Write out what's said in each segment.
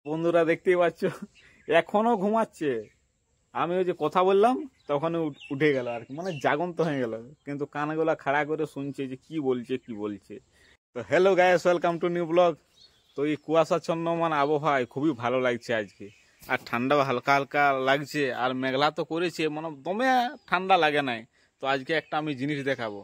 বন্ধুরা দেখতেই পাচ্ছ এখনো ঘুমাচ্ছে। আমি ওই যে কথা বললাম তখন উঠে গেল আর কি, মানে জাগন্ত হয়ে গেল, কিন্তু কানগুলা খাড়া করে শুনছে যে কি বলছে কি বলছে। তো hello guys, welcome to new blog. তো এই কুয়াশাচ্ছন্ন মানে আবহাওয়ায় খুবই ভালো লাগছে আজকে, আর ঠান্ডাও হালকা হালকা লাগছে, আর মেঘলা তো করেছে, মানে দমে ঠান্ডা লাগে নাই। তো আজকে একটা আমি জিনিস দেখাবো,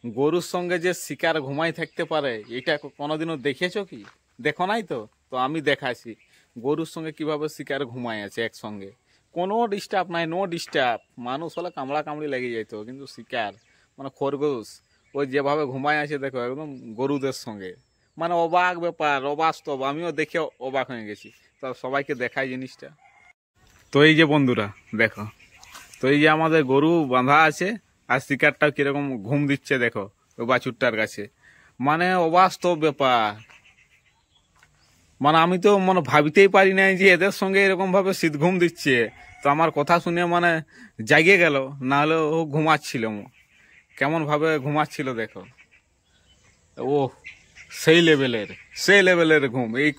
গরুর সঙ্গে যে শিকার ঘুমাই থাকতে পারে, এটা কোনোদিনও দেখেছো কি? দেখো নাই তো? তো আমি দেখাচ্ছি গরুর সঙ্গে কিভাবে শিকার ঘুমায় আছে একসঙ্গে, কোনো ডিস্টার্ব নাই, নো ডিস্টার্ব। মানুষ হলে কামড়া কামড়ি লেগে যেত, কিন্তু শিকার মানে খরগোশ ওই যেভাবে ঘুমায় আছে দেখো, একদম গরুদের সঙ্গে। মানে অবাক ব্যাপার, অবাস্তব, আমিও দেখে অবাক হয়ে গেছি। তো সবাইকে দেখাই জিনিসটা। তো এই যে বন্ধুরা দেখো, তো এই যে আমাদের গরু বাঁধা আছে, আর শিকারটাও কিরকম ঘুম দিচ্ছে দেখো ওই বাছুরটার কাছে। মানে অবাস্তব ব্যাপার, মানে আমি তো মানে ভাবিতেই পারি নাই যে এদের সঙ্গে এরকম ভাবে শীত ঘুম দিচ্ছে। তো আমার কথা শুনে মানে জাগিয়ে গেল, না হলে ও ঘুমাচ্ছিল, কেমন ভাবে ঘুমাচ্ছিল দেখো। ও সেই লেভেলের, সেই লেভেলের ঘুম, এই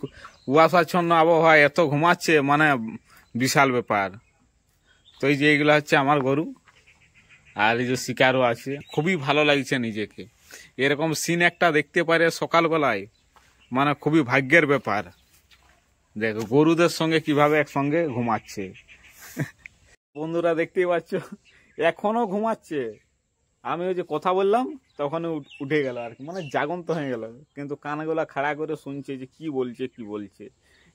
কুয়াশাচ্ছন্ন আবহাওয়ায় এত ঘুমাচ্ছে, মানে বিশাল ব্যাপার। তো এই যে এইগুলো হচ্ছে আমার গরু, আর এই যে শিকারও আছে। খুবই ভালো লাগছে নিজেকে, এরকম সিন একটা দেখতে পারে সকালবেলায়, মানে খুবই ভাগ্যের ব্যাপার। দেখো গরুদের সঙ্গে কিভাবে একসঙ্গে ঘুমাচ্ছে। বন্ধুরা দেখতেই পাচ্ছ এখনো ঘুমাচ্ছে। আমি ওই যে কথা বললাম তখন উঠে গেল আর কি, মানে জাগন্ত হয়ে গেল, কিন্তু কানগুলা খাড়া করে শুনছে যে কি বলছে কি বলছে।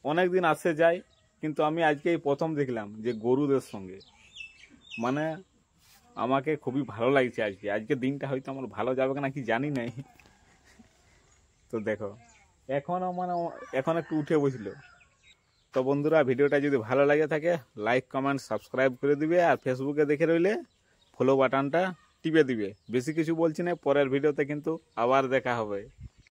অনেকদিন আসে যায়, কিন্তু আমি আজকে এই প্রথম দেখলাম যে গরুদের সঙ্গে, মানে আমাকে খুবই ভালো লাগছে আজকে। আজকে দিনটা হয়তো আমার ভালো যাবে কিনা কি জানি নাই। তো দেখো এখনো মানে এখন একটু উঠে বসলো। তো বন্ধুরা ভিডিওটা যদি ভালো লাগে থাকে, লাইক কমেন্ট সাবস্ক্রাইব করে দিবে, আর ফেসবুকে দেখে রইলে ফলো বাটনটা টিপে দিবে। বেশি কিছু বলছি না, পরের ভিডিওতে কিন্তু আবার দেখা হবে।